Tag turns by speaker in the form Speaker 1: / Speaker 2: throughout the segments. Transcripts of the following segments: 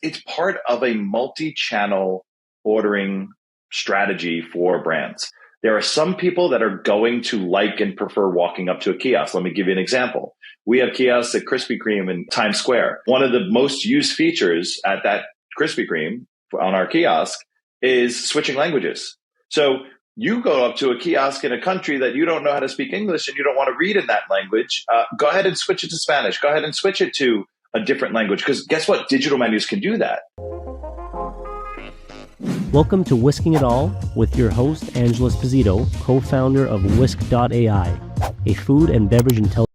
Speaker 1: it's part of a multi-channel ordering strategy for brands. There are some people that are going to like and prefer walking up to a kiosk. Let me give you an example. We have kiosks at Krispy Kreme in Times Square. One of the most used features at that Krispy Kreme on our kiosk is switching languages. So you go up to a kiosk in a country that you don't know how to speak English and you don't want to read in that language. Go ahead and switch it to Spanish. Go ahead and switch it to a different language, because guess what? Digital menus can do that.
Speaker 2: Welcome to Whisking It All with your host, Angela Esposito, co-founder of Whisk.ai, a food and beverage intelligence.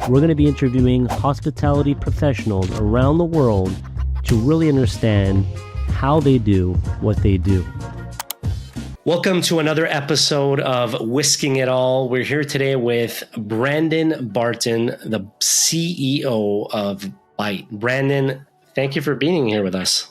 Speaker 2: We're going to be interviewing hospitality professionals around the world to really understand how they do what they do. Welcome to another episode of Whisking It All. We're here today with Brandon Barton, the CEO of Byte. Brandon, thank you for being here with us.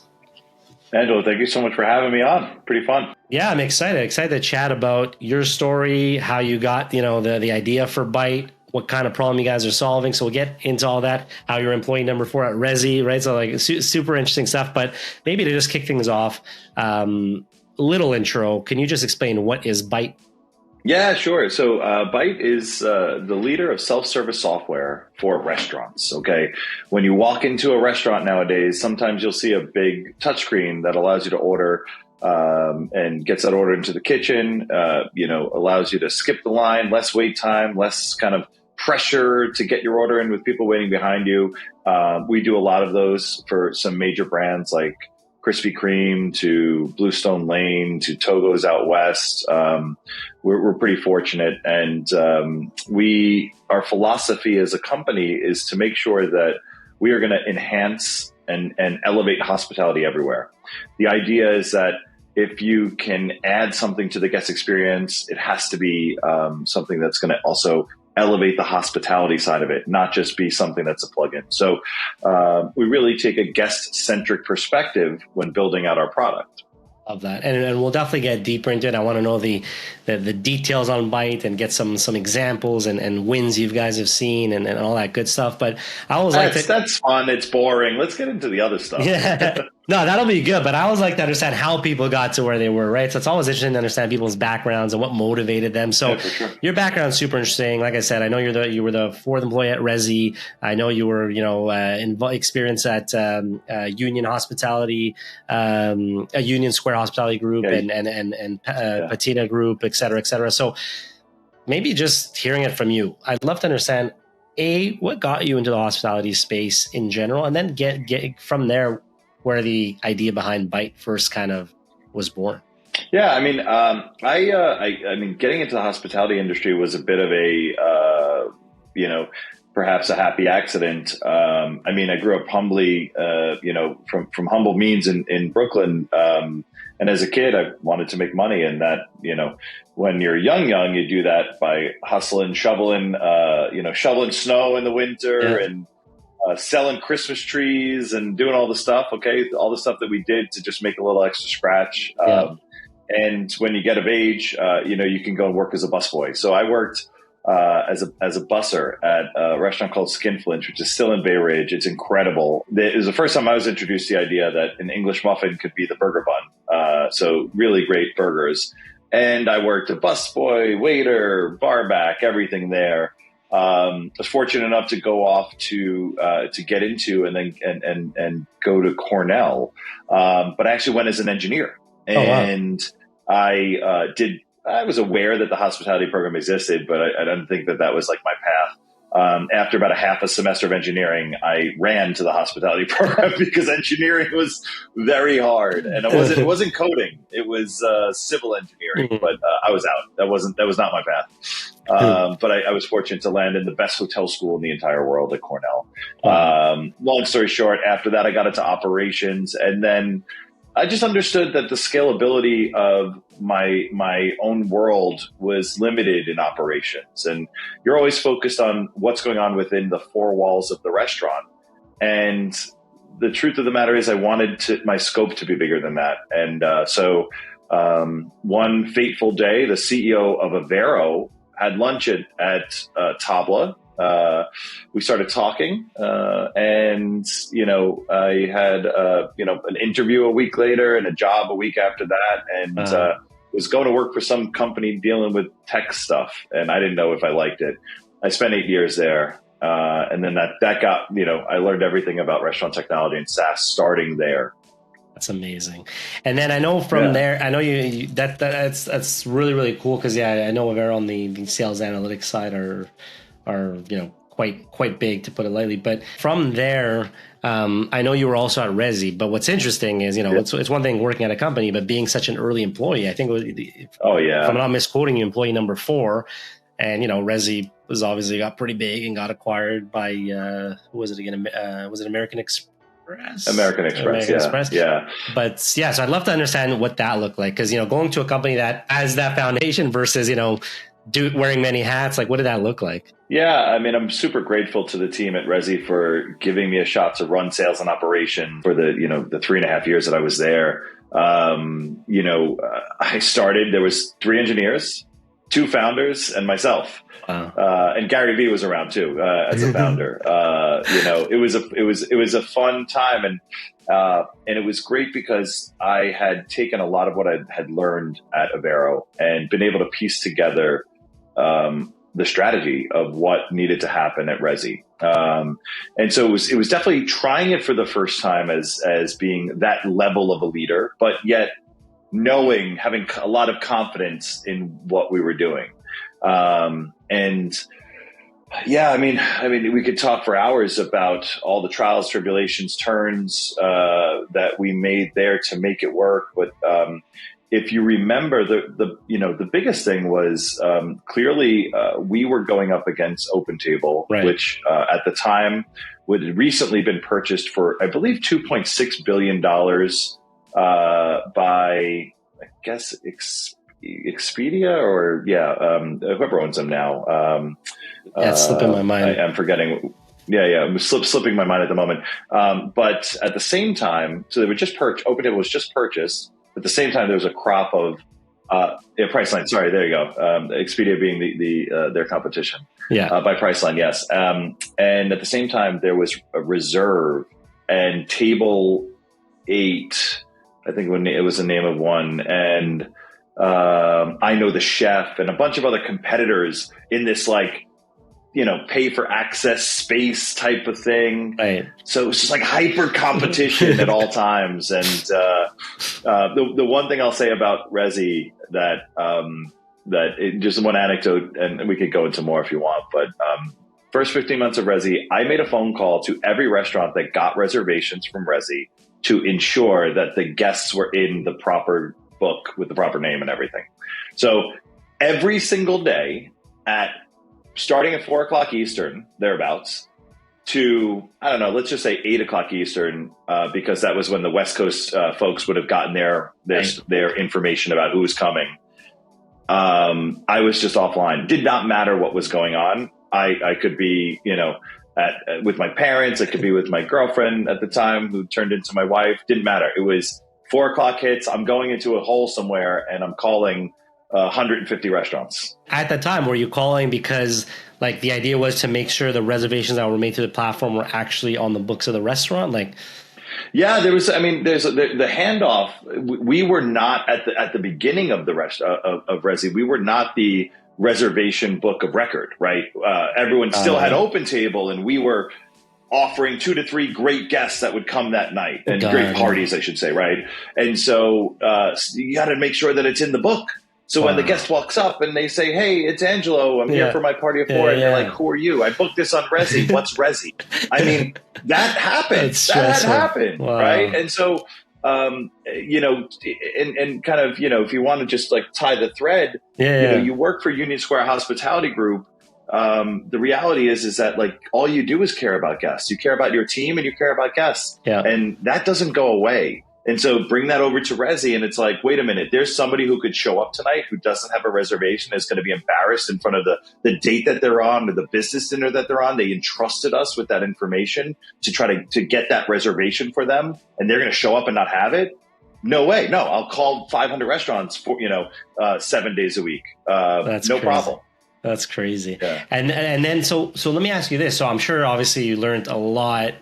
Speaker 1: Angelo, thank you so much for having me on. Pretty fun.
Speaker 2: Yeah, I'm excited to chat about your story, how you got, the idea for Byte, what kind of problem you guys are solving. So we'll get into all that, how you're employee number 4 at Resy, right? So like super interesting stuff, but maybe to just kick things off, little intro. Can you just explain what is Byte?
Speaker 1: Yeah, sure. So Byte is the leader of self-service software for restaurants. Okay, when you walk into a restaurant nowadays, sometimes you'll see a big touchscreen that allows you to order and gets that order into the kitchen. Allows you to skip the line, less wait time, less kind of pressure to get your order in with people waiting behind you. We do a lot of those for some major brands like Krispy Kreme to Bluestone Lane to Togo's out west. We're pretty fortunate, and our philosophy as a company is to make sure that we are going to enhance and elevate hospitality everywhere. The idea is that if you can add something to the guest experience, it has to be something that's going to also elevate the hospitality side of it, not just be something that's a plugin. So we really take a guest-centric perspective when building out our product.
Speaker 2: Love that. And we'll definitely get deeper into it. I want to know the details on Byte and get some examples and wins you guys have seen and all that good stuff. But I always
Speaker 1: that's fun. It's boring. Let's get into the other stuff.
Speaker 2: Yeah. No, that'll be good. But I always like to understand how people got to where they were, right? So it's always interesting to understand people's backgrounds and what motivated them. So
Speaker 1: yeah, for sure. Your
Speaker 2: background's super interesting. Like I said, I know you were the 4th employee at Resy. I know you were, experience at Union Hospitality, a Union Square Hospitality Group, and Patina Group, et cetera, et cetera. So maybe just hearing it from you, I'd love to understand, what got you into the hospitality space in general, and then get from there where the idea behind Byte first kind of was born.
Speaker 1: Yeah, I mean, I mean, getting into the hospitality industry was a bit of a, perhaps a happy accident. I mean, I grew up humbly, from humble means in Brooklyn. And as a kid, I wanted to make money, and that, when you're young, you do that by hustling, shoveling snow in the winter, and selling Christmas trees and doing all the stuff. Okay. All the stuff that we did to just make a little extra scratch. And when you get of age, you can go and work as a busboy. So I worked as a busser at a restaurant called Skinflinch, which is still in Bay Ridge. It's incredible. It was the first time I was introduced to the idea that an English muffin could be the burger bun. So really great burgers. And I worked a busboy, waiter, barback, everything there. I was fortunate enough to go off to get into and go to Cornell. But I actually went as an engineer, and I was aware that the hospitality program existed, but I didn't think that was like my path. After about a half a semester of engineering, I ran to the hospitality program because engineering was very hard, and it wasn't coding; it was civil engineering. But I was out. That was not my path. But I was fortunate to land in the best hotel school in the entire world at Cornell. Long story short, after that, I got into operations, and then I just understood that the scalability of my own world was limited in operations. And you're always focused on what's going on within the 4 walls of the restaurant. And the truth of the matter is I wanted my scope to be bigger than that. And so one fateful day, the CEO of Avero had lunch at Tabla we started talking, and I had an interview a week later and a job a week after that, and was going to work for some company dealing with tech stuff, and I didn't know if I liked it. I spent 8 years there, and then that got I learned everything about restaurant technology and SaaS starting there.
Speaker 2: That's amazing. And then I know from there, I know that's really, really cool. Cause I know Avera on the sales analytics side are quite big, to put it lightly. But from there, I know you were also at Resy, but what's interesting is, it's one thing working at a company, but being such an early employee, I think if I'm not misquoting you, employee number 4, and, Resy was obviously got pretty big and got acquired by, who was it again? Was it American Express?
Speaker 1: American Express. Yeah.
Speaker 2: But so I'd love to understand what that looked like. Cause, going to a company that has that foundation versus, wearing many hats, like what did that look like?
Speaker 1: Yeah. I mean, I'm super grateful to the team at Resy for giving me a shot to run sales and operation for the 3.5 years that I was there. I started, there was 3 engineers, 2 founders, and myself. Wow. And Gary Vee was around too, as a founder. It was a fun time, and it was great because I had taken a lot of what I had learned at Avero and been able to piece together the strategy of what needed to happen at Resy. And so it was definitely trying it for the first time as being that level of a leader, but yet having a lot of confidence in what we were doing. We could talk for hours about all the trials, tribulations, turns that we made there to make it work. But if you remember, the biggest thing was clearly we were going up against OpenTable, right, which at the time had recently been purchased for, I believe, $2.6 billion by, I guess, Expedia or whoever owns them now.
Speaker 2: It's slipping my mind.
Speaker 1: I'm forgetting. I'm slipping my mind at the moment. But at the same time, so they were just OpenTable was just purchased. At the same time, there was a crop of Priceline. Sorry, there you go. Expedia being their competition. By Priceline, yes. And at the same time, there was a Reserve and Table 8. I think it was the name of one, and I Know the Chef and a bunch of other competitors in this pay for access space type of thing. Right. So it was just like hyper competition at all times. And the one thing I'll say about Resy just one anecdote, and we could go into more if you want, but first 15 months of Resy, I made a phone call to every restaurant that got reservations from Resy to ensure that the guests were in the proper book with the proper name and everything. So every single day starting at 4:00 Eastern, thereabouts, to, I don't know, let's just say 8:00 Eastern, because that was when the West Coast folks would have gotten their information about who was coming. I was just offline. Did not matter what was going on. I could be, with my parents. I could be with my girlfriend at the time, who turned into my wife. Didn't matter. It was 4:00 hits. I'm going into a hole somewhere, and I'm calling 150 restaurants.
Speaker 2: At the time, were you calling because the idea was to make sure the reservations that were made through the platform were actually on the books of the restaurant?
Speaker 1: There's the handoff. We were not at the beginning of the of Resy. We were not the reservation book of record, right? Everyone still had OpenTable, and we were offering 2 to 3 great guests that would come that night, and great parties, I should say, right? And so you got to make sure that it's in the book. So when the guest walks up and they say, "Hey, it's Angelo. I'm here for my party of 4," and they're like, "Who are you? I booked this on Resy. What's Resy?" I mean, that happened. That had happened, right? And so, and kind of, if you want to just tie the thread, you work for Union Square Hospitality Group. The reality is that all you do is care about guests. You care about your team and you care about guests, and that doesn't go away. And so bring that over to Resy, and it's like, wait a minute, there's somebody who could show up tonight who doesn't have a reservation, is going to be embarrassed in front of the date that they're on or the business dinner that they're on. They entrusted us with that information to try to get that reservation for them, and they're going to show up and not have it. No way. No, I'll call 500 restaurants for, 7 days a week.
Speaker 2: That's
Speaker 1: no
Speaker 2: crazy.
Speaker 1: problem.
Speaker 2: That's crazy.
Speaker 1: Yeah.
Speaker 2: And then so let me ask you this. So I'm sure obviously you learned a lot.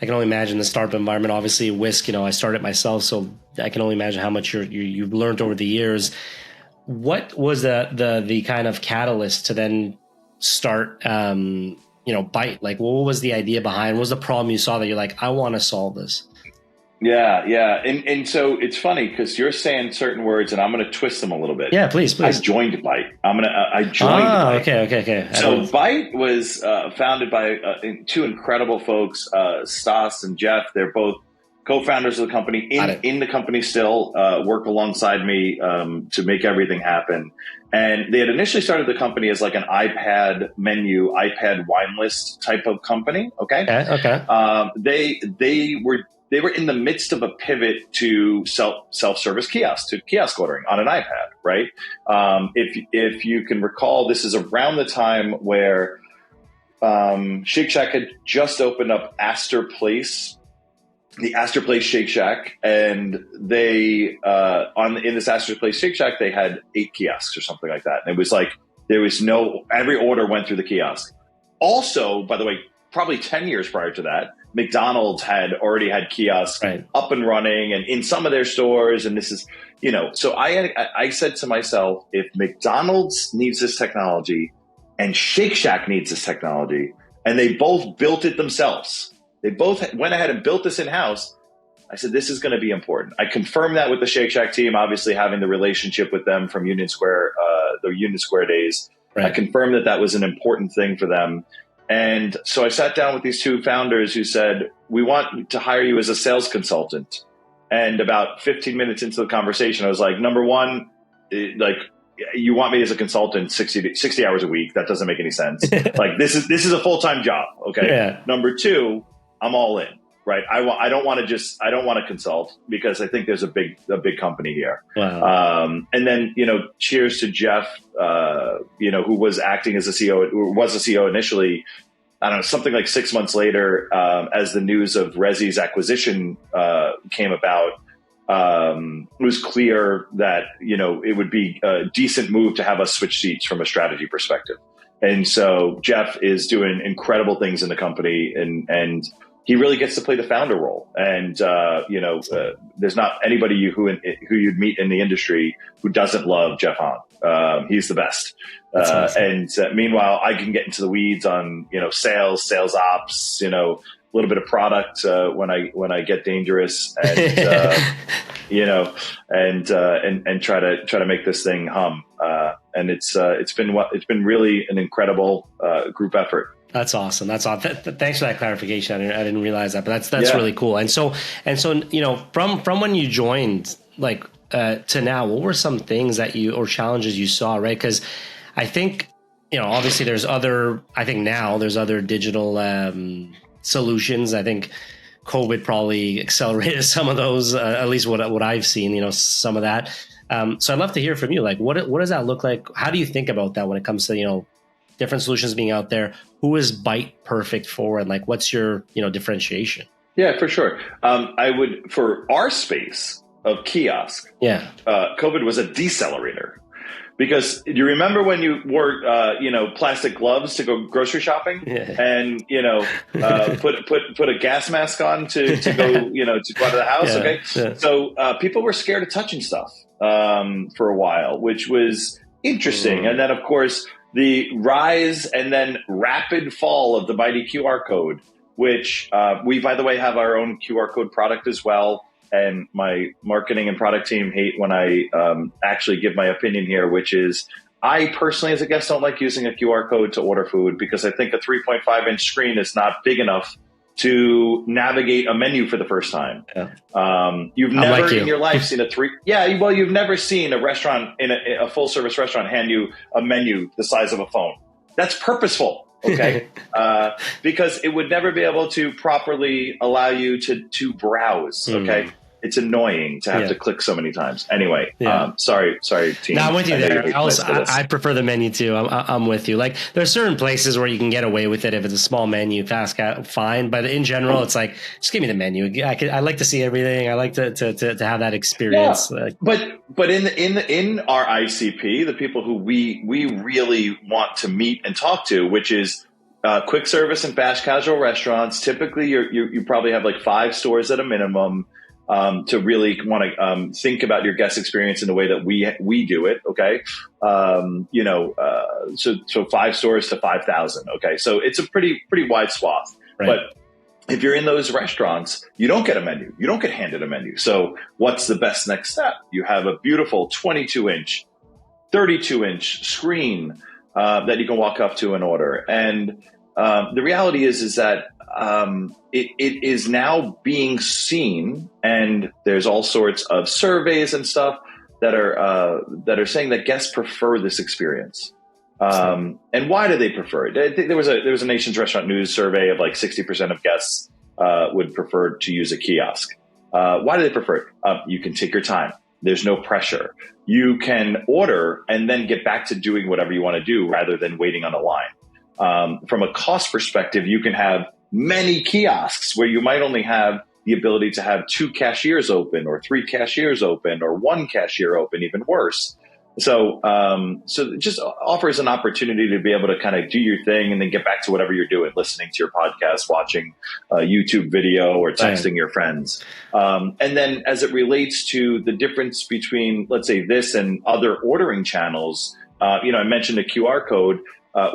Speaker 2: I can only imagine the startup environment. Obviously, Whisk, I started myself, so I can only imagine how much you've learned over the years. What was the kind of catalyst to then start, Bite? Like, what was the idea behind? What was the problem you saw that you're like, I want to solve this?
Speaker 1: Yeah. And so it's funny because you're saying certain words and I'm going to twist them a little bit.
Speaker 2: Yeah, please.
Speaker 1: I joined Bite. I joined Bite.
Speaker 2: Okay.
Speaker 1: So Bite was founded by two incredible folks, Stas and Jeff. They're both co-founders of the company, in the company still, work alongside me to make everything happen. And they had initially started the company as like an iPad menu, iPad wine list type of company. Okay. They were in the midst of a pivot to self-service kiosks, to kiosk ordering on an iPad, right? If you can recall, this is around the time where Shake Shack had just opened up Astor Place, the Astor Place Shake Shack, and they in this Astor Place Shake Shack they had 8 kiosks or something like that. And it was like every order went through the kiosk. Also, by the way, probably 10 years prior to that, McDonald's had already had kiosks up and running and in some of their stores. And this is, so I said to myself, if McDonald's needs this technology and Shake Shack needs this technology, and they both built it themselves, they both went ahead and built this in-house, I said, this is going to be important. I confirmed that with the Shake Shack team, obviously having the relationship with them from Union Square, the Union Square days. I confirmed that was an important thing for them. And so I sat down with these two founders who said, we want to hire you as a sales consultant. And about 15 minutes into the conversation, I was like, number one, you want me as a consultant 60 hours a week. That doesn't make any sense. Like this is a full-time job. Okay. Yeah. Number two, I'm all in. Right. I don't want to consult because I think there's a big company here. Wow. And then, cheers to Jeff, who was acting as a CEO, who was a CEO initially, I don't know, something like 6 months later, as the news of Resy's acquisition came about, it was clear that, it would be a decent move to have us switch seats from a strategy perspective. And so Jeff is doing incredible things in the company and he really gets to play the founder role. And, there's not anybody who you'd meet in the industry who doesn't love Jeff Hahn. He's the best. Awesome. And meanwhile, I can get into the weeds on, sales ops, a little bit of product when I get dangerous and, and try to make this thing hum. And it's been really an incredible group effort.
Speaker 2: That's awesome. Thanks for that clarification. I didn't realize that, but that's really cool. And so, from when you joined, to now, what were some things that or challenges you saw, right? Because I think, obviously there's other digital solutions. I think COVID probably accelerated some of those, at least what I've seen, some of that. So I'd love to hear from you. Like, what does that look like? How do you think about that when it comes to, different solutions being out there? Who is Bite perfect for? And what's your, differentiation?
Speaker 1: Yeah, for sure. I would, for our space of kiosk, COVID was a decelerator. Because do you remember when you wore, plastic gloves to go grocery shopping and, put a gas mask on to go, to go out of the house? Yeah, okay. Yeah. So people were scared of touching stuff for a while, which was interesting. And then, of course, the rise and then rapid fall of the mighty QR code, which we, by the way, have our own QR code product as well. And my marketing and product team hate when I actually give my opinion here, which is I personally, as a guest, don't like using a QR code to order food because I think a 3.5-inch screen is not big enough to navigate a menu for the first time. Yeah. You've never in your life seen you've never seen a restaurant in a full service restaurant hand you a menu the size of a phone. That's purposeful. Okay. Because it would never be able to properly allow you to browse. Okay. it's annoying to have to click so many times. Anyway, sorry, team.
Speaker 3: No, I'm with you there. I prefer the menu too. I'm with you. Like, there's certain places where you can get away with it if it's a small menu, fine. But in general, it's like, just give me the menu. I like to see everything. I like to have that experience.
Speaker 1: Yeah. But in our ICP, the people who we really want to meet and talk to, which is quick service and fast casual restaurants. Typically, you probably have like 5 stores at a minimum. To really want to think about your guest experience in the way that we do it, okay? So 5 stores to 5,000, okay? So it's a pretty wide swath. Right. But if you're in those restaurants, you don't get a menu. You don't get handed a menu. So what's the best next step? You have a beautiful 22-inch, 32-inch screen that you can walk up to and order. And the reality is that it is now being seen, and there's all sorts of surveys and stuff that are saying that guests prefer this experience. And why do they prefer it? I think there was a Nation's Restaurant News survey of like 60% of guests would prefer to use a kiosk. Why do they prefer it? You can take your time. There's no pressure. You can order and then get back to doing whatever you want to do rather than waiting on the line. From a cost perspective, you can have many kiosks where you might only have the ability to have 2 cashiers open or 3 cashiers open or 1 cashier open, even worse. So it just offers an opportunity to be able to kind of do your thing and then get back to whatever you're doing, listening to your podcast, watching a YouTube video, or texting your friends. And then as it relates to the difference between, let's say, this and other ordering channels, I mentioned a QR code.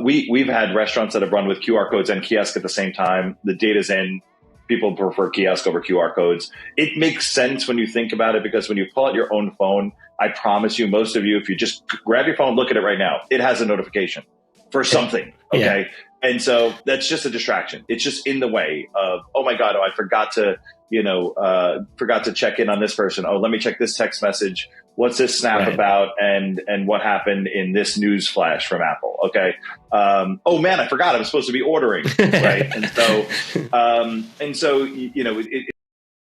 Speaker 1: We've had restaurants that have run with QR codes and kiosk at the same time. The data's in. People prefer kiosk over QR codes. It makes sense when you think about it, because when you pull out your own phone, I promise you, most of you, if you just grab your phone, look at it right now, it has a notification for something. Okay. Yeah. And so that's just a distraction. It's just in the way of, oh my God, I forgot to check in on this person. Oh, let me check this text message. What's this snap about? And what happened in this news flash from Apple? Okay. Oh man, I forgot I was supposed to be ordering. Right. And so, it's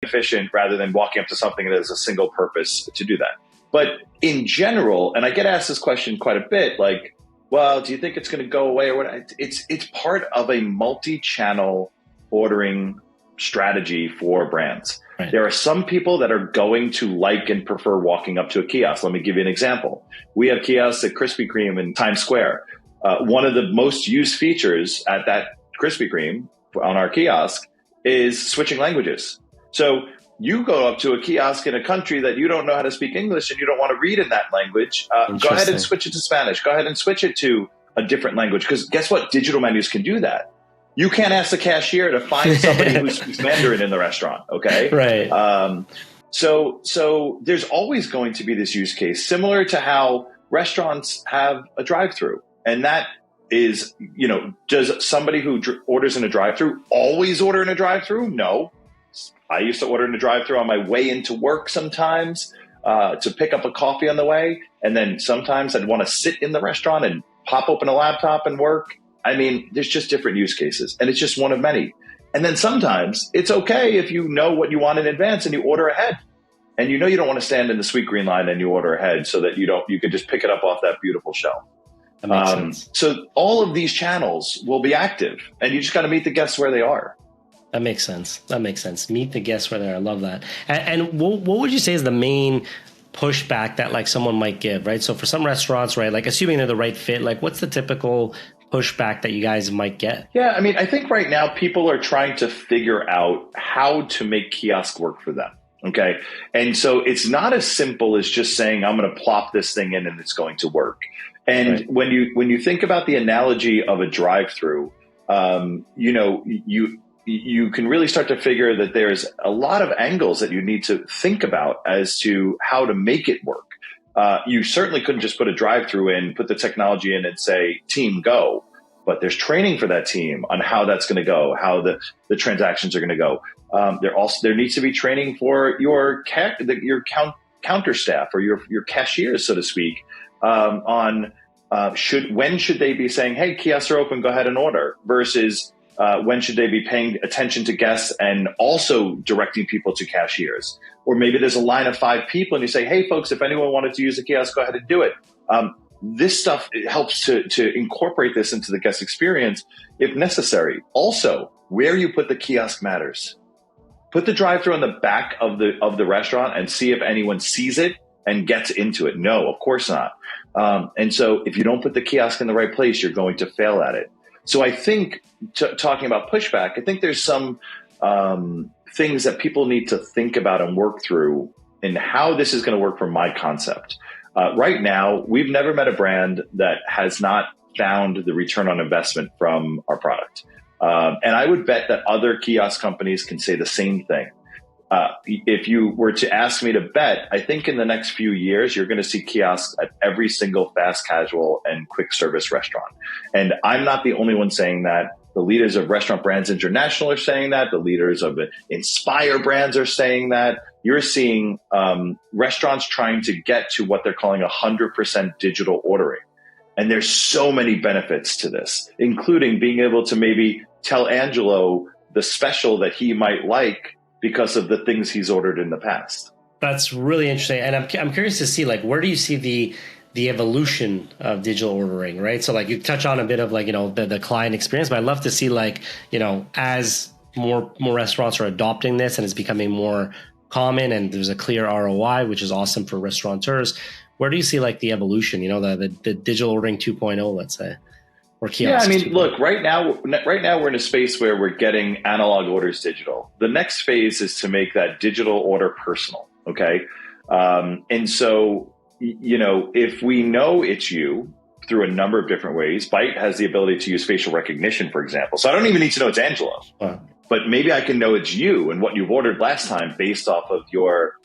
Speaker 1: efficient rather than walking up to something that has a single purpose to do that. But in general, and I get asked this question quite a bit, like, well, do you think it's going to go away or what? It's part of a multi-channel ordering strategy for brands. Right. There are some people that are going to like and prefer walking up to a kiosk. Let me give you an example. We have kiosks at Krispy Kreme in Times Square. One of the most used features at that Krispy Kreme on our kiosk is switching languages. So you go up to a kiosk in a country that you don't know how to speak English and you don't want to read in that language. Go ahead and switch it to Spanish. Go ahead and switch it to a different language. Because guess what? Digital menus can do that. You can't ask the cashier to find somebody who speaks Mandarin in the restaurant. Okay.
Speaker 3: Right.
Speaker 1: So there's always going to be this use case, similar to how restaurants have a drive-through. And that is, does somebody who orders in a drive-through always order in a drive-through? No. I used to order in a drive-through on my way into work sometimes to pick up a coffee on the way. And then sometimes I'd want to sit in the restaurant and pop open a laptop and work. I mean, there's just different use cases, and it's just one of many. And then sometimes it's okay if you know what you want in advance and you order ahead. And you don't want to stand in the sweet green line and you order ahead so that you can just pick it up off that beautiful shelf.
Speaker 3: That makes sense.
Speaker 1: So all of these channels will be active, and you just got to meet the guests where they are.
Speaker 3: That makes sense. Meet the guests where they are. I love that. And what would you say is the main pushback that like someone might give, right? So for some restaurants, right, like assuming they're the right fit, like what's the typical pushback that you guys might get?
Speaker 1: Yeah, I mean, I think right now people are trying to figure out how to make kiosk work for them. Okay. And so it's not as simple as just saying, I'm going to plop this thing in and it's going to work. And when you think about the analogy of a drive-through, you can really start to figure that there's a lot of angles that you need to think about as to how to make it work. You certainly couldn't just put a drive-through in, put the technology in and say, team, go. But there's training for that team on how that's going to go, how the transactions are going to go. There needs to be training for your counter staff or your cashiers, so to speak, on when should they be saying, hey, kiosks are open, go ahead and order, versus When should they be paying attention to guests and also directing people to cashiers? Or maybe there's a line of 5 people and you say, hey, folks, if anyone wanted to use a kiosk, go ahead and do it. This stuff helps to incorporate this into the guest experience if necessary. Also, where you put the kiosk matters. Put the drive-thru on the back of the restaurant and see if anyone sees it and gets into it. No, of course not. And so if you don't put the kiosk in the right place, you're going to fail at it. So I think talking about pushback, I think there's some things that people need to think about and work through in how this is going to work for my concept. Right now, we've never met a brand that has not found the return on investment from our product. And I would bet that other kiosk companies can say the same thing. If you were to ask me to bet, I think in the next few years, you're going to see kiosks at every single fast casual and quick service restaurant. And I'm not the only one saying that. The leaders of Restaurant Brands International are saying that. The leaders of the Inspire brands are saying that. You're seeing restaurants trying to get to what they're calling 100% digital ordering. And there's so many benefits to this, including being able to maybe tell Angelo the special that he might like because of the things he's ordered in the past.
Speaker 3: That's really interesting. And I'm curious to see, like, where do you see the evolution of digital ordering, right? So like you touch on a bit of like, the client experience, but I'd love to see like, as more restaurants are adopting this and it's becoming more common and there's a clear ROI, which is awesome for restaurateurs. Where do you see like the evolution, the digital ordering 2.0, let's say? Or kiosks.
Speaker 1: Yeah, I mean, look, right now we're in a space where we're getting analog orders digital. The next phase is to make that digital order personal. Okay. And so, if we know it's you through a number of different ways, Byte has the ability to use facial recognition, for example. So I don't even need to know it's Angelo, but maybe I can know it's you and what you've ordered last time based off of your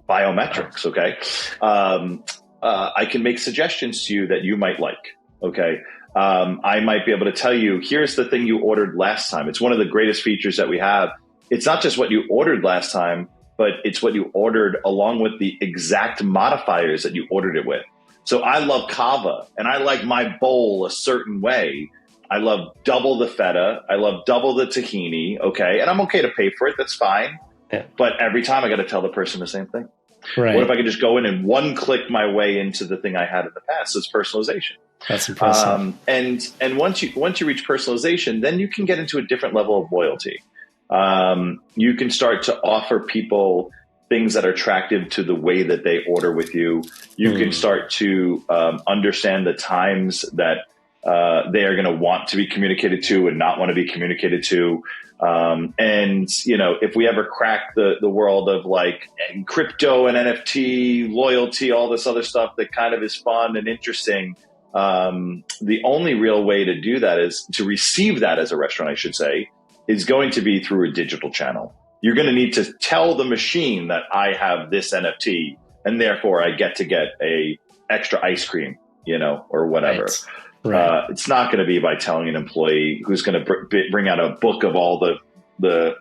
Speaker 1: biometrics. Okay. I can make suggestions to you that you might like. Okay. I might be able to tell you, here's the thing you ordered last time. It's one of the greatest features that we have. It's not just what you ordered last time, but it's what you ordered along with the exact modifiers that you ordered it with. So I love kava and I like my bowl a certain way. I love double the feta. I love double the tahini. Okay. And I'm okay to pay for it. That's fine. Yeah. But every time I got to tell the person the same thing. Right. What if I could just go in and one click my way into the thing I had in the past? So it's personalization.
Speaker 3: That's impressive.
Speaker 1: And once you reach personalization, then you can get into a different level of loyalty. You can start to offer people things that are attractive to the way that they order with you. You can start to understand the times that they are going to want to be communicated to and not want to be communicated to. If we ever crack the world of like crypto and NFT, loyalty, all this other stuff that kind of is fun and interesting, the only real way to do that is to receive that as a restaurant, I should say, is going to be through a digital channel. You're going to need to tell the machine that I have this NFT and therefore I get a extra ice cream, or whatever. Right. It's not going to be by telling an employee who's going to bring out a book of all the the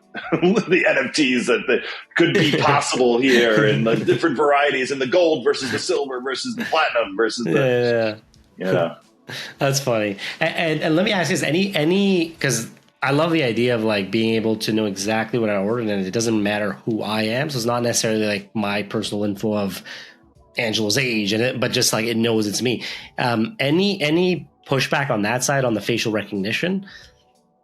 Speaker 1: NFTs that could be possible here and the different varieties and the gold versus the silver versus the platinum versus the
Speaker 3: That's funny. And let me ask you this, any because I love the idea of like being able to know exactly what I ordered and it doesn't matter who I am. So it's not necessarily like my personal info of Angelo's age but just like it knows it's me. Any pushback on that side on the facial recognition?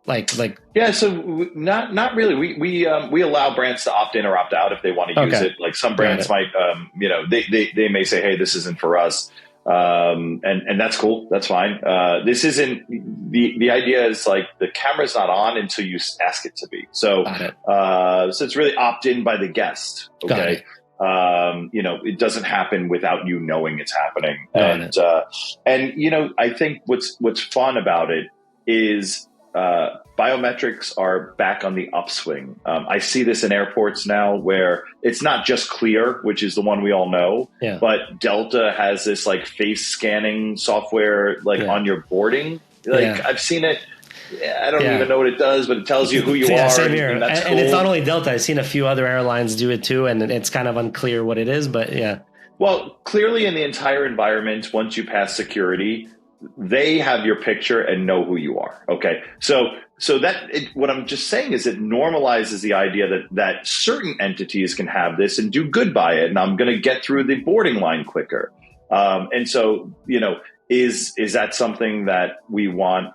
Speaker 1: So not really. We allow brands to opt in or opt out if they want to use it. Like some brands might, they may say, hey, this isn't for us. And that's cool. That's fine. This isn't the idea is like the camera's not on until you ask it to be. So it's really opt in by the guest. Okay. It doesn't happen without you knowing it's happening. I think what's fun about it is, biometrics are back on the upswing. I see this in airports now where it's not just Clear, which is the one we all know, but Delta has this like face scanning software on your boarding. I've seen it. I don't even know what it does, but it tells you who you are.
Speaker 3: Same here.
Speaker 1: And that's cool.
Speaker 3: And it's not only Delta. I've seen a few other airlines do it too, and it's kind of unclear what it is, but yeah.
Speaker 1: Well, clearly in the entire environment, once you pass security, they have your picture and know who you are. Okay. So so what I'm just saying is it normalizes the idea that certain entities can have this and do good by it, and I'm going to get through the boarding line quicker. And so, is that something that we want?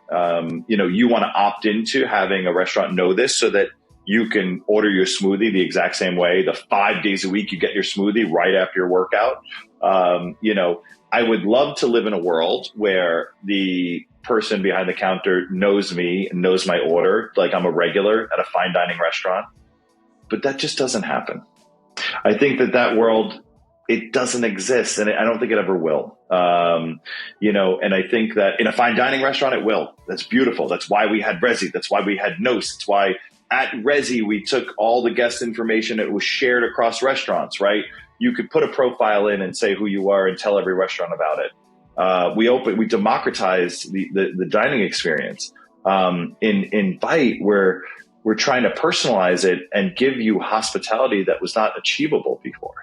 Speaker 1: You want to opt into having a restaurant know this so that you can order your smoothie the exact same way. The 5 days a week you get your smoothie right after your workout. I would love to live in a world where the person behind the counter knows me and knows my order, like I'm a regular at a fine dining restaurant. But that just doesn't happen. I think that world, it doesn't exist, and I don't think it ever will. And I think that in a fine dining restaurant, it will. That's beautiful. That's why we had Resy. That's why we had Nos. That's why at Resy, we took all the guest information that was shared across restaurants, right? You could put a profile in and say who you are and tell every restaurant about it. We democratized the dining experience. In Bite, we're trying to personalize it and give you hospitality that was not achievable before.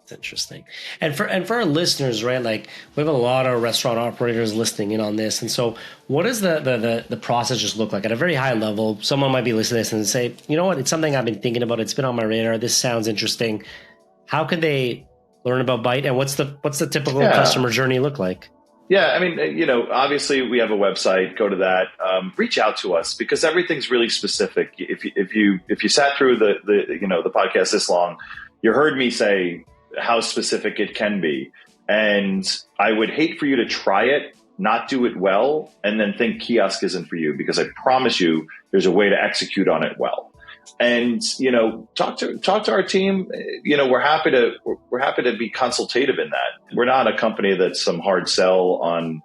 Speaker 3: It's interesting. And for our listeners, right? Like we have a lot of restaurant operators listening in on this. And so what does the process just look like at a very high level? Someone might be listening to this and say, you know what, it's something I've been thinking about. It's been on my radar. This sounds interesting. How can they learn about Bite, and what's the typical customer journey look like?
Speaker 1: Yeah, I mean, obviously we have a website. Go to that. Reach out to us because everything's really specific. If you sat through the podcast this long, you heard me say how specific it can be, and I would hate for you to try it, not do it well, and then think Kiosk isn't for you, because I promise you, there's a way to execute on it well. And talk to our team. We're happy to be consultative in that. We're not a company that's some hard sell on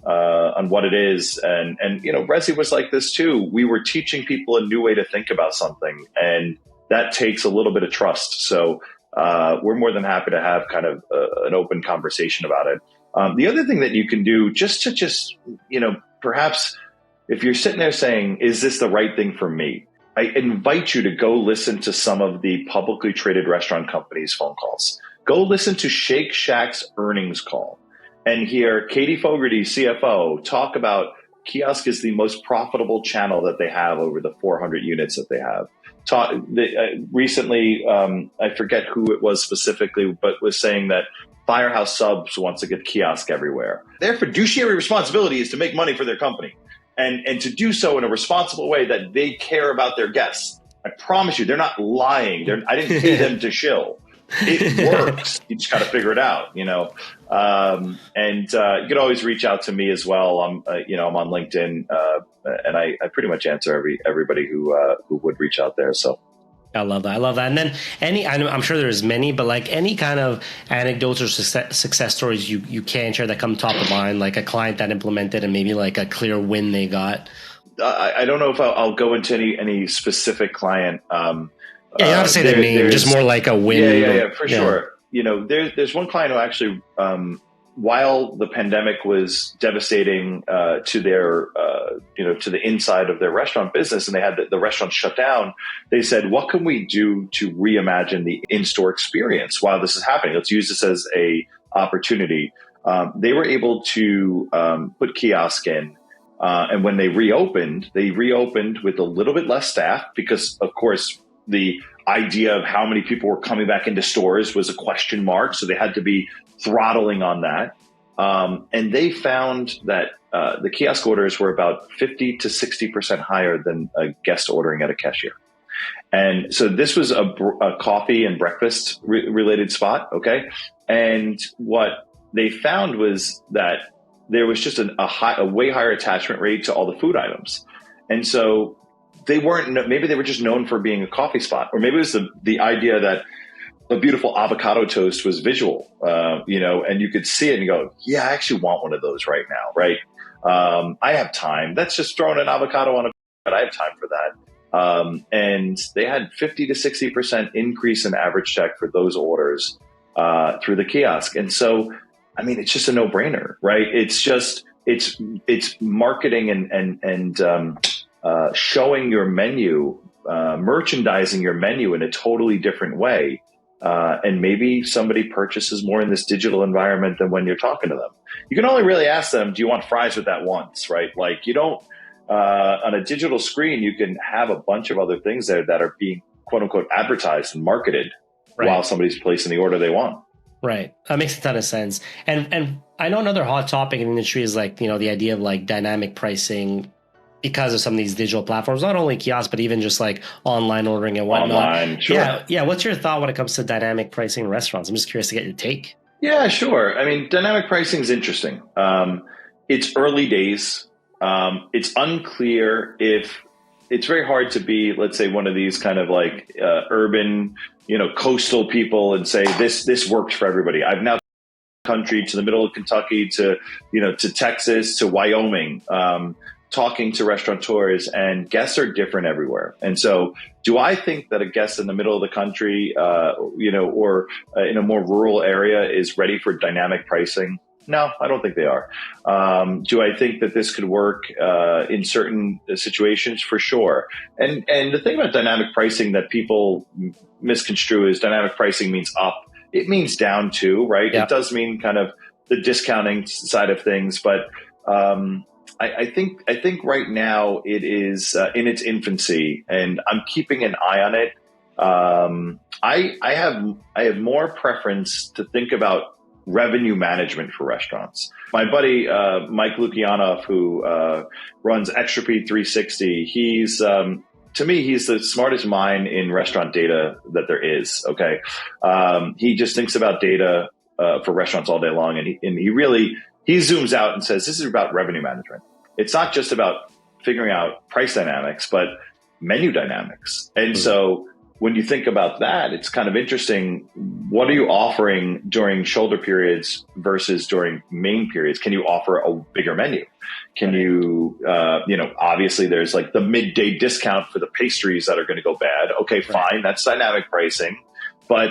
Speaker 1: what it is. And Resy was like this too. We were teaching people a new way to think about something, and that takes a little bit of trust. So we're more than happy to have kind of an open conversation about it. The other thing that you can do just perhaps if you're sitting there saying, is this the right thing for me? I invite you to go listen to some of the publicly traded restaurant companies' phone calls. Go listen to Shake Shack's earnings call and hear Katie Fogarty, CFO, talk about Kiosk is the most profitable channel that they have over the 400 units that they have. Recently, I forget who it was specifically, but was saying that Firehouse Subs wants to get Kiosk everywhere. Their fiduciary responsibility is to make money for their company. And to do so in a responsible way that they care about their guests. I promise you, they're not lying. I didn't pay them to shill. It works. You just got to figure it out, And you can always reach out to me as well. I'm on LinkedIn, and I pretty much answer everybody who would reach out there. So.
Speaker 3: I love that. And then I'm sure there's many, but like any kind of anecdotes or success stories you can share that come top of mind, like a client that implemented and maybe like a clear win they got.
Speaker 1: I don't know if I'll go into any specific client.
Speaker 3: You don't have to say their name, just more like a win.
Speaker 1: Yeah, for sure. There's one client who actually, while the pandemic was devastating to their, to the inside of their restaurant business, and they had the restaurant shut down, they said, what can we do to reimagine the in-store experience while this is happening? Let's use this as a opportunity. They were able to put Kiosk in, and when they reopened with a little bit less staff because, of course, the idea of how many people were coming back into stores was a question mark. So they had to be throttling on that. And they found that the kiosk orders were about 50 to 60% higher than a guest ordering at a cashier. And so this was a coffee and breakfast related spot. Okay. And what they found was that there was just a way higher attachment rate to all the food items. And so maybe they were just known for being a coffee spot, or maybe it was the idea that a beautiful avocado toast was visual, and you could see it and go, yeah, I actually want one of those right now. Right. I have time. That's just throwing an avocado on but I have time for that. And they had 50 to 60% increase in average check for those orders, through the kiosk. And so, I mean, it's just a no brainer, right? It's marketing and showing your menu, merchandising your menu in a totally different way. And maybe somebody purchases more in this digital environment than when you're talking to them. You can only really ask them, do you want fries with that once, right? Like you don't on a digital screen, you can have a bunch of other things there that are being quote unquote advertised and marketed while somebody's placing the order they want.
Speaker 3: Right. That makes a ton of sense. And I know another hot topic in the industry is like, the idea of like dynamic pricing because of some of these digital platforms, not only kiosks, but even just like online ordering and whatnot.
Speaker 1: Online, sure.
Speaker 3: Yeah. What's your thought when it comes to dynamic pricing in restaurants? I'm just curious to get your take.
Speaker 1: Yeah, sure. I mean, dynamic pricing is interesting. It's early days. It's unclear if it's very hard to be, let's say, one of these kind of like urban, coastal people and say this works for everybody. I've now country to the middle of Kentucky to Texas to Wyoming, talking to restaurateurs, and guests are different everywhere. And so, do I think that a guest in the middle of the country, or in a more rural area is ready for dynamic pricing? No, I don't think they are. Do I think that this could work in certain situations? For sure. And the thing about dynamic pricing that people misconstrue is dynamic pricing means up. It means down too, right? Yeah. It does mean kind of the discounting side of things, but I think right now it is in its infancy, and I'm keeping an eye on it. I have more preference to think about revenue management for restaurants. My buddy, Mike Lukianoff, who runs Extra-P 360, he's, to me, he's the smartest mind in restaurant data that there is. Okay. He just thinks about data for restaurants all day long. And he zooms out and says, this is about revenue management. It's not just about figuring out price dynamics, but menu dynamics. And so when you think about that, it's kind of interesting. What are you offering during shoulder periods versus during main periods? Can you offer a bigger menu? Can you, obviously there's like the midday discount for the pastries that are going to go bad. Okay, fine. That's dynamic pricing. But,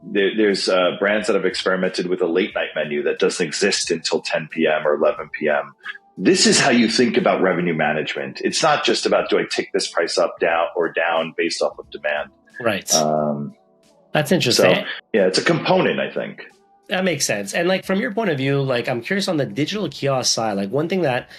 Speaker 1: there's brands that have experimented with a late night menu that doesn't exist until 10 p.m. or 11 p.m. This is how you think about revenue management. It's not just about, do I take this price up, down based off of demand? Right.
Speaker 3: That's interesting.
Speaker 1: So, yeah, it's a component, I think.
Speaker 3: That makes sense. And like from your point of view, like I'm curious on the digital kiosk side, like one thing that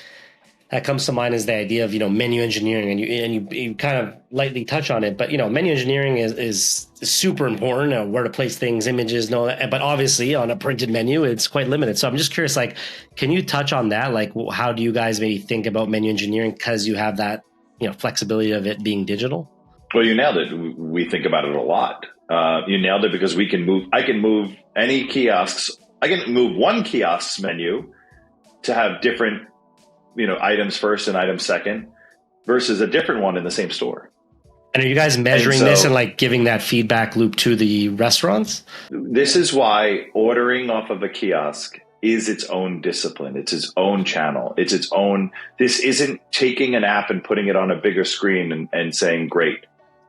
Speaker 3: comes to mind is the idea of, menu engineering, and you kind of lightly touch on it, but menu engineering is super important, where to place things, images, but obviously on a printed menu, it's quite limited. So I'm just curious, like, can you touch on that? Like, how do you guys maybe think about menu engineering because you have that, flexibility of it being digital?
Speaker 1: Well, you nailed it. We think about it a lot. You nailed it because I can move any kiosks. I can move one kiosk's menu to have different items first and items second versus a different one in the same store.
Speaker 3: And are you guys measuring this and like giving that feedback loop to the restaurants?
Speaker 1: This is why ordering off of a kiosk is its own discipline. It's its own channel. It's its own. This isn't taking an app and putting it on a bigger screen and saying, great.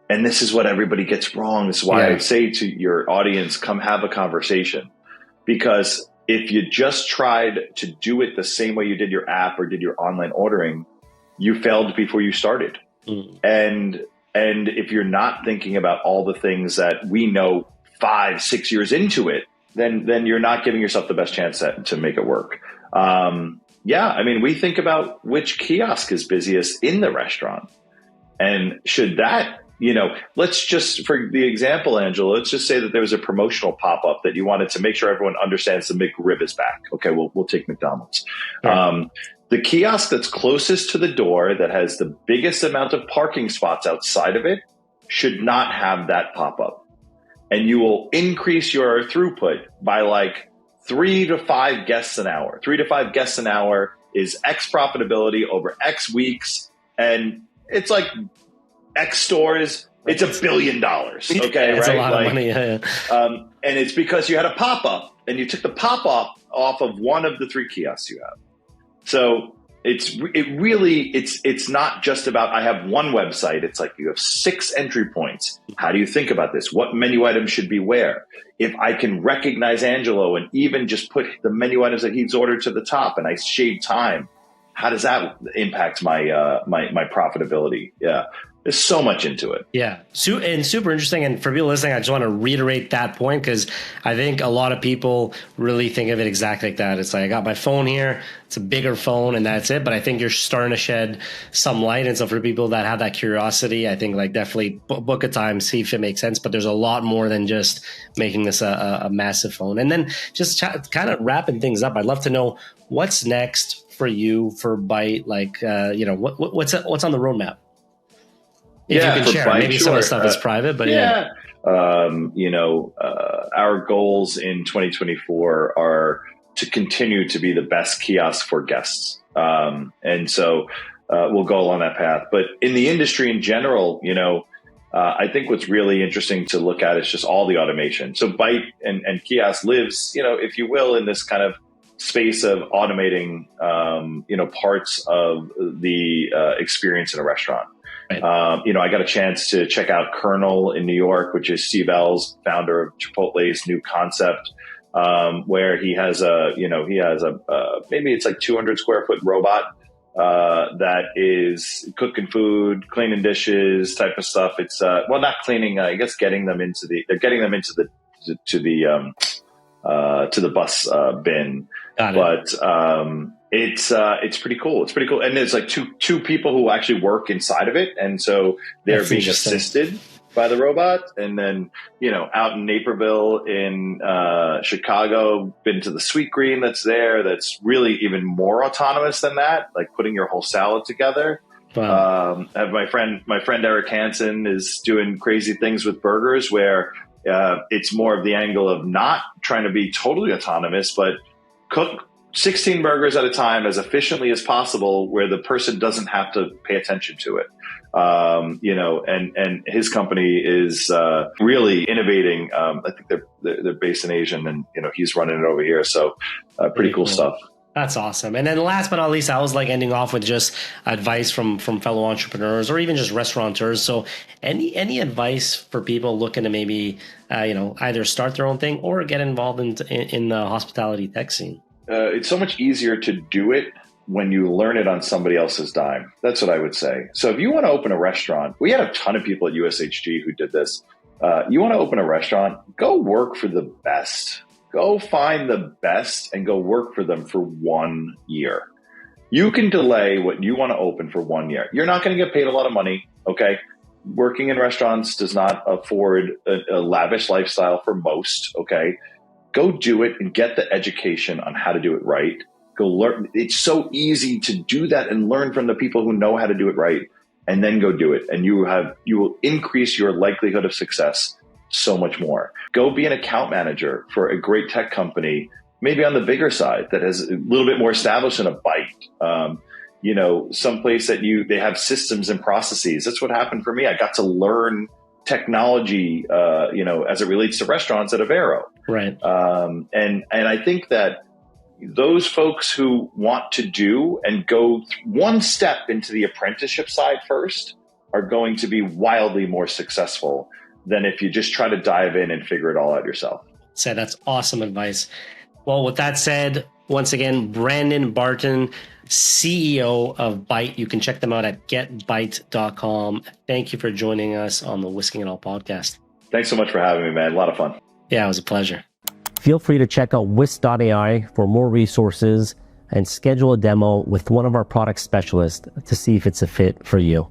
Speaker 1: And this is what everybody gets wrong. This is why I say to your audience, come have a conversation. Because if you just tried to do it the same way you did your app or did your online ordering, you failed before you started. And if you're not thinking about all the things that we know 5-6 years into it, then you're not giving yourself the best chance to make it work. We think about which kiosk is busiest in the restaurant. And should that, let's just, for the example, Angela, let's just say that there was a promotional pop-up that you wanted to make sure everyone understands the McRib is back. Okay, we'll take McDonald's. The kiosk that's closest to the door that has the biggest amount of parking spots outside of it should not have that pop-up. And you will increase your throughput by like 3 to 5 guests an hour. 3 to 5 guests an hour is X profitability over X weeks. And it's like X stores, it's $1 billion. Okay,
Speaker 3: that's
Speaker 1: right?
Speaker 3: A lot of money.
Speaker 1: And it's because you had a pop-up and you took the pop-up off of one of the 3 kiosks you have. So it's not just about, I have one website. It's like you have 6 entry points. How do you think about this? What menu items should be where? If I can recognize Angelo and even just put the menu items that he's ordered to the top and I shave time, how does that impact my profitability? Yeah. There's so much into it.
Speaker 3: Yeah. And super interesting. And for people listening, I just want to reiterate that point, because I think a lot of people really think of it exactly like that. It's like, I got my phone here, it's a bigger phone, and that's it. But I think you're starting to shed some light. And so for people that have that curiosity, I think like definitely book a time, see if it makes sense. But there's a lot more than just making this a massive phone. And then just kind of wrapping things up, I'd love to know what's next for you for Byte. Like, what's on the roadmap? If you can share, Byte, maybe some of the stuff is private, but yeah.
Speaker 1: Our goals in 2024 are to continue to be the best kiosk for guests. And so we'll go along that path. But in the industry in general, I think what's really interesting to look at is just all the automation. So Byte and Kiosk lives, if you will, in this kind of space of automating, parts of the experience in a restaurant. Right. I got a chance to check out Colonel in New York, which is Steve L's, founder of Chipotle's new concept, where he has maybe it's like 200 square foot robot that is cooking food, cleaning dishes, type of stuff. It's not cleaning. I guess getting them into the bus bin. But it's pretty cool. It's pretty cool. And there's like two people who actually work inside of it. And so they're being assisted by the robot. And then, out in Naperville in Chicago, been to the Sweet Green that's there. That's really even more autonomous than that, like putting your whole salad together. Wow. I have my friend Eric Hansen is doing crazy things with burgers where it's more of the angle of not trying to be totally autonomous, but cook 16 burgers at a time as efficiently as possible where the person doesn't have to pay attention to it. And his company is really innovating. I think they're based in Asia, and he's running it over here. So pretty cool stuff.
Speaker 3: That's awesome. And then last but not least, I was like ending off with just advice from fellow entrepreneurs or even just restaurateurs. So any advice for people looking to maybe, either start their own thing or get involved in the hospitality tech scene?
Speaker 1: It's so much easier to do it when you learn it on somebody else's dime. That's what I would say. So if you want to open a restaurant, we had a ton of people at USHG who did this. You want to open a restaurant, go work for the best. Go find the best and go work for them for 1 year. You can delay what you want to open for 1 year. You're not going to get paid a lot of money, okay? Working in restaurants does not afford a lavish lifestyle for most, okay? Go do it and get the education on how to do it right. Go learn. It's so easy to do that and learn from the people who know how to do it right, and then go do it. And you will increase your likelihood of success so much more. Go be an account manager for a great tech company, maybe on the bigger side that has a little bit more established than a Byte. Someplace that they have systems and processes. That's what happened for me. I got to learn technology, as it relates to restaurants at Avero.
Speaker 3: Right.
Speaker 1: And I think that those folks who want to do and go one step into the apprenticeship side first are going to be wildly more successful than if you just try to dive in and figure it all out yourself.
Speaker 3: So that's awesome advice. Well, with that said, once again, Brandon Barton, CEO of Byte. You can check them out at getbyte.com. Thank you for joining us on the Whisking It All podcast.
Speaker 1: Thanks so much for having me, man. A lot of fun.
Speaker 3: Yeah, it was a pleasure.
Speaker 2: Feel free to check out whisk.ai for more resources and schedule a demo with one of our product specialists to see if it's a fit for you.